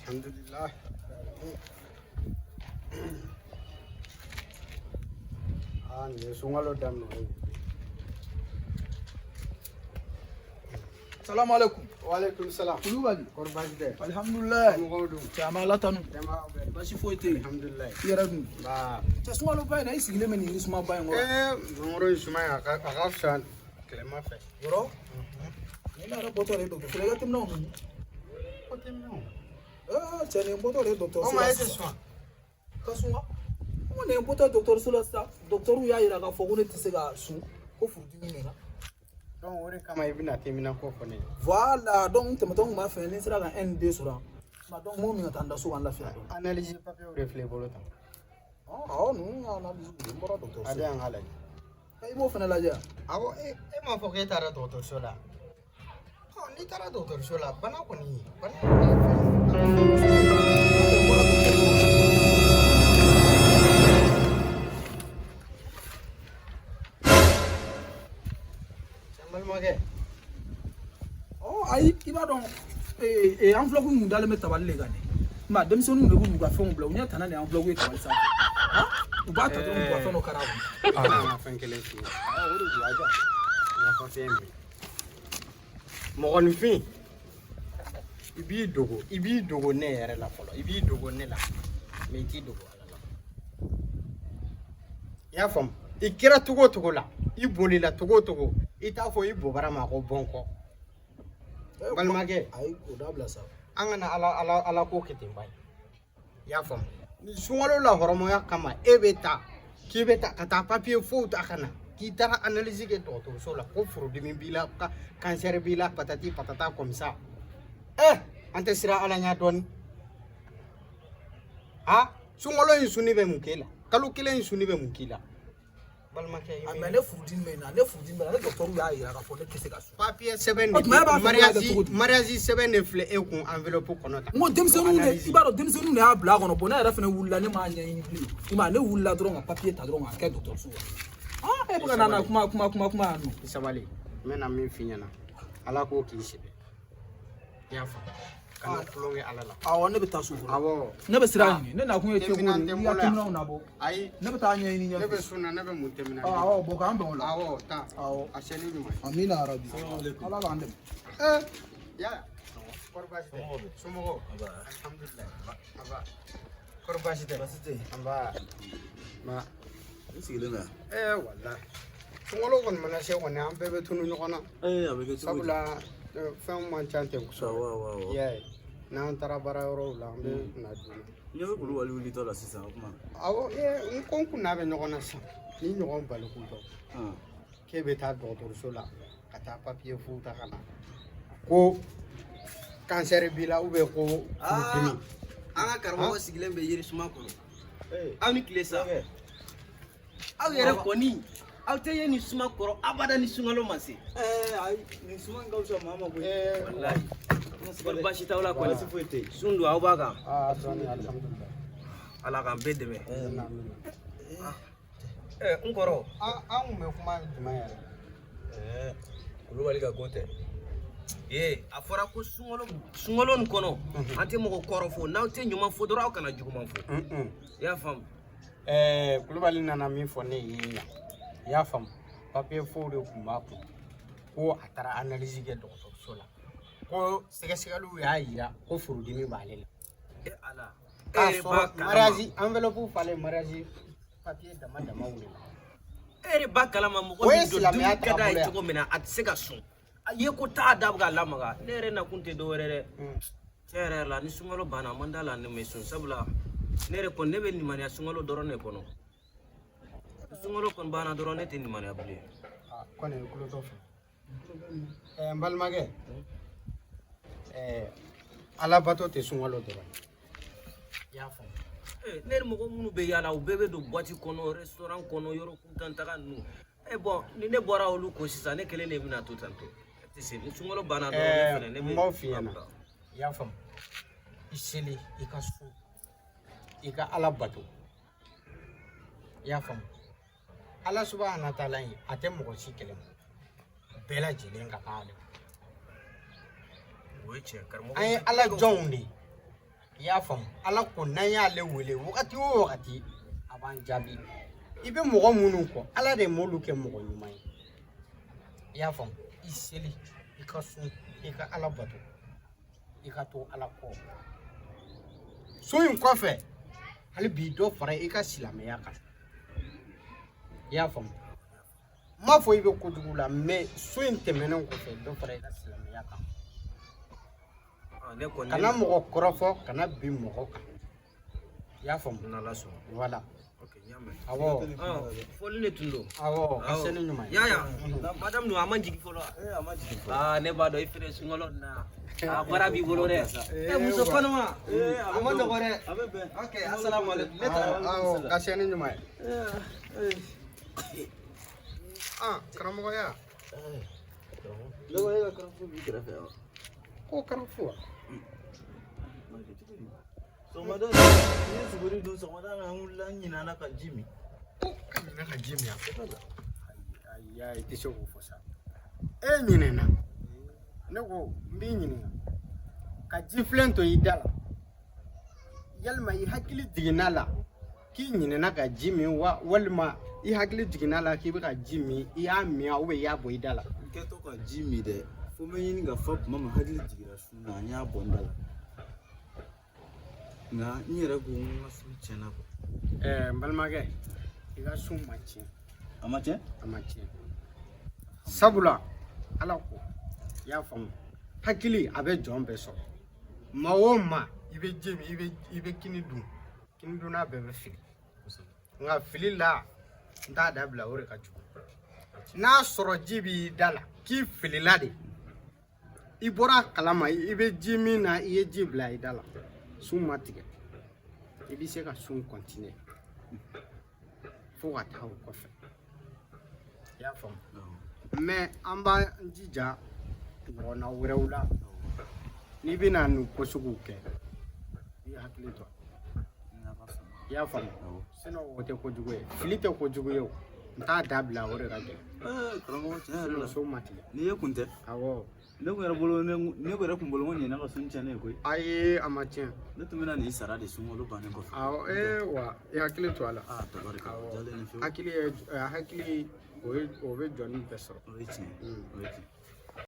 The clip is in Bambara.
Alhamdulillah. Ni sungalo damno. Salamu alaikum. Wa alaikum salam. Kulubali. Korbajde. Alhamdulillah. Mugodu. Chama latanu. Tema be. Basi foite. Alhamdulillah. Yaradu. Ba. Ta sungalo bay na isigile meni isma bay ngora. Ngoro sumaya ka fsan. Klema fe. Yoro. Nila ra boto re doctor. Flega timna o. Otemno. Chane boto re doctor. O ma ese swa. Ka sunga. O ne boto doctor sula sta. Doctor ya ira ka fogune tisega su. Ko furdi ni na. Donc ore kama ibina temina ko fone. Voilà, donc tematon ma fait ni sera un ND sura. Ma donc mo mi ngata so la fia. Analyse papier ore fle bolota. Non, analyse mbora doctor. Ade an hala. Ay mo fana la ja. Awo ma fo ke tara doctor sola. Ni tara doctor sola bana ko ni. Ayi i b'a dɔn enveloppe mun dalen bɛ tabali le kan dɛ ma denmisɛnninw de b'u ka fɛnw bila u ɲɛ tana ni enveloppe ye tabali sanfɛ u b'a ta dɔrɔn u ka fɛn dɔ kara Ah, fɛn kelen fi. O de bila ja. Ya fa fɛn mi. Mɔgɔninfin i b'i dogo ne yɛrɛ la fɔlɔ i b'i dogo ne la mais i t'i dogo ala la. I y'a faamu i kɛra togo o togo la i bolila togo o togo i t'a fɔ i bɔbara ma ko bɔn kɔ. Balimakɛ ayi o dabila sa an kana ala ko kɛ ten ba ye. I y'a faamu ni sunkalo la hɔrɔmaya kama e bɛ taa k'i bɛ taa ka taa papier fow ta ka na k'i taara analyse kɛ dɔgɔtɔrɔso la ko forodimi b'i la cancer b'i la patati patata comme ça an tɛ siran ala ɲɛ dɔɔni sunkalo in suni bɛ mun k'e la kalo kelen in suni bɛ mun k'i la balimakɛ mais ne furudimi bɛ na ne docteur y'a yira k'a fɔ ne tɛ se ka sun papier sɛbɛn de mariage sɛbɛn de filɛ e kun enveloppe kɔnɔ ta n ko denmisɛnninw de i b'a dɔn denmisɛnninw de y'a bila a kɔnɔ bon ne yɛrɛ fana wulila ne m'a ɲɛɲini bilen i m'a ne wulila dɔrɔn ka papier ta dɔrɔn k'a kɛ dɔgɔtɔrɔso la e bɛ ka na kuma yan nɔ sabali n bɛna min f'i ɲɛna ala k'o k'i sɛbɛn i y'a faamu kana tulonkɛ ala la awɔ ne bɛ taa so kɔnɔ awɔ ne bɛ siran ɲini ne nakun ye teko de ye i ka teminanw nabɔ ayi ne bɛ taa ɲɛɲini ɲɛfɛ ne bɛ sun na ne bɛ mun tɛmɛna awɔ bon k'an bɛn o la awɔ taa awɔ a seli ɲuman amina arabi ala k'an dɛmɛ ya kɔri baasi tɛ somɔgɔw alhamdulilayi aba kɔri baasi tɛ anba ma n sigilen bɛ yan walahi sunkalo kɔni mana se kɔni an bɛɛ bɛ tunu ɲɔgɔn na a bɛ kɛ cogo di sabula fɛnw man ca ten kosɛbɛ i y'a ye n'an taara baara yɔrɔw la an bɛ na joona ɲɛ bɛ kulubali wulitɔ la sisan o kuma awɔ n ko n kun n'a bɛ ɲɔgɔn na sisan ni ɲɔgɔn balikun dɔn k'e bɛ taa dɔgɔtɔrɔso la ka taa papiye fu ta ka na ko cancer b'i la ko furudimi an ka karamɔgɔ sigilen bɛ yirisuma kɔnɔ aw ni tile sa aw yɛrɛ kɔni aw tɛ ye ni suma kɔrɔ abada ni sunkalo ma se ayi nin suma in ka fisa maa ma koyi walayi kɔni baasi t'aw la kɔni si foyi tɛ yen sun don aw b'a kan dɔɔni alhamdulilayi ala k'an bɛɛ dɛmɛ n kɔrɔ an kun bɛ kuma jumɛn yɛrɛ kulubali ka ko tɛ a fɔra ko sunkalo nin kɔnɔ an tɛ mɔgɔ kɔrɔ fo n'aw tɛ ɲuman fo dɔrɔn aw kana juguman fo i y'a faamu kulubali nana min fɔ ne ye yan i y'a faamu papiye fow de kun b'a kun ko a taara analyse kɛ dɔgɔtɔrɔso la ko sɛgɛsɛgɛliw y'a yira ko furudimi b'ale la ala k'a sɔrɔ mariage enveloppe falen mariage papiye dama wulila e de ba kalama mɔgɔ min don dumuni ka d'a ye cogo min na a tɛ se ka sun a ye ko t'a da bɛ k'a lamaga ne yɛrɛ nakun tɛ dɔwɛrɛ dɛ tiɲɛ yɛrɛ la ni sunkalo banna a man d'a la ne mɛ sun sabula ne yɛrɛ kɔni ne bɛ limaniya sunkalo dɔrɔn de kɔnɔ sunkalo kɔni banna dɔrɔn ne tɛ limaniya bilen kɔni i tulo t'o fɛ n balimakɛ ala bato tɛ sunkalo dɔrɔn i y'a faamu ne ni mɔgɔ minnu bɛ yaala u bɛɛ bɛ don boîte kɔnɔ restaurant kɔnɔ yɔrɔ kuntantaga ninnu bon ni ne bɔra olu ko sisan ne kelen de bɛna to tantɔ tɛ se ni sunkalo banna dɔrɔn ne fɛnɛ ne bɛ n b'aw f'i ɲɛna i y'a faamu i seli i ka so i ka ala bato i y'a faamu ala subahana taala in a tɛ mɔgɔ si kɛlɛ bɛɛ lajɛlen ka k'ale o ye tiɲɛ karamɔgɔ an ye ala jɔnw de ye i y'a faamu ala ko n'an y'ale wele wagati o wagati a b'an jaabi i bɛ mɔgɔ minnu kɔ ala de ye m'olu kɛ mɔgɔ ɲuman ye i y'a faamu i seli i ka sun i ka ala bato i ka to ala kɔ so in kɔfɛ hali bi dɔ fara i ka silamɛya kan i y'a faamu n m'a fɔ i bɛ kojugu la mais so in tɛmɛnen kɔfɛ dɔ fara i ka silamɛya kan kana mɔgɔ kɔrɔfɔ kana bin mɔgɔ kan i y'a faamu n'ala sɔnna voilà awɔ fɔli ne tun don awɔ ka se ni ɲuman ye yaya madame dun a man jigin fɔlɔ a ma jigin fɔlɔ ne b'a dɔn i feere sunkalo na a baara b'i bolo dɛ muso kɔnɔma a ma nɔgɔ dɛ a bɛ bɛn ok assalamu alaikum ne taara awɔ ka se ni ɲuman ye karamɔgɔya ne ko e ka karafu b'i kɛrɛfɛ wa ko karafu wa sɔgɔmada ni suguri dun sɔgɔmada na wulila ɲinana ka ji min ko ka ɲina ka ji min a fɔ la ayi i tɛ se k'o fɔ sa e ɲinɛna ne ko n b'i ɲininka ka ji filen to i da la yalima i hakili jiginna la k'i ɲinɛna ka ji min wa walima i hakili jiginna la k'i bɛ ka ji min i y'a min ou bien i y'a bɔ i da la n kɛtɔ ka ji min dɛ fo n bɛ ɲini ka fɔ tuma min hakili jiginna sun na n y'a bɔ n da la nka n yɛrɛ ko n ka sun tiɲɛna quoi n balimakɛ i ka sun ma tiɲɛ a ma tiɲɛ a ma tiɲɛ sabula ala ko i y'a faamu hakili a bɛ jɔn bɛɛ sɔrɔ maa o maa i bɛ ji min i bɛ kini dun kini dunna bɛɛ bɛ fili nka fili la n t'a dabila o de ka jugu n'a sɔrɔ ji b'i da la k'i filila de i bɔra a kalama i bɛ ji min na i ye ji bila i da la sun ma tigɛ i bɛ se ka sun continuer fo ka taa o kɔfɛ i y'a faamu mais an b'an jija ɲɔgɔnna wɛrɛw la n'i bɛna nin ko suguw kɛ i hakili to i y'a faamu sinon o tɛ kojugu ye fili tɛ kojugu ye o n t'a dabila o de ka gɛlɛn karamɔgɔ tiɲɛ yɛrɛ la so ma tigɛ ni ye kun tɛ awɔ ne ko yɛrɛ bolo ne ko yɛrɛ kun bolo ko ɲinɛ ka sun tiɲɛnen koyi ayi a ma tiɲɛ ne tun bɛna nin sara de sunkalo bannen kɔfɛ awɔ wa i hakili to a la tabarika jalen ni fewu hakili o bɛ jɔni bɛɛ sɔrɔ o ye tiɲɛ o ye tiɲɛ